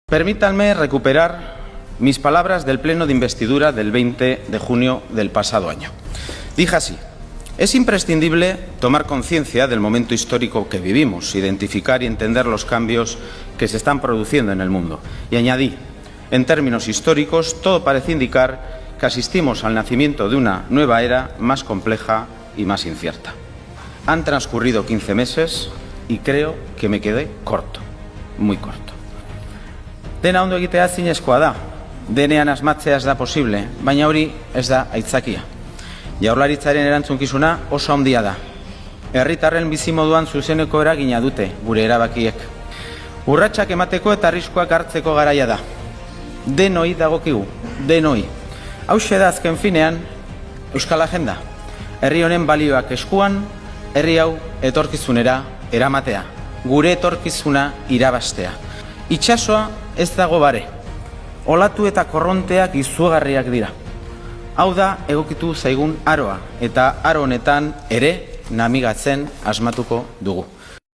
Permítanme recuperar mis palabras del pleno de investidura del 20 de junio del pasado año. Dije así: es imprescindible tomar conciencia del momento histórico que vivimos, identificar y entender los cambios que se están produciendo en el mundo. Y añadí: en términos históricos, todo parece indicar que asistimos al nacimiento de una nueva era más compleja y más incierta. Han transcurrido 15 meses y creo que me quedé corto, muy corto. Dena ondo egitea zinezkoa da, denean asmatzea ez da posible, baina hori ez da aitzakia. Jaurlaritzaren erantzunkizuna oso handia da. Herritarren bizimoduan zuzeneko eragina dute gure erabakiek. Urratsak emateko eta arriskuak hartzeko garaia da. Denoi dagokigu, denoi. Hauxe da azken finean Euskal Agenda. Herri honen balioak eskuan, herri hau etorkizunera eramatea. Gure etorkizuna irabastea. Itsasoa ez dago bare. Olatu eta korronteak izugarriak dira. Hau da egokitu zaigun aroa, eta aro honetan ere nabigatzen asmatuko dugu.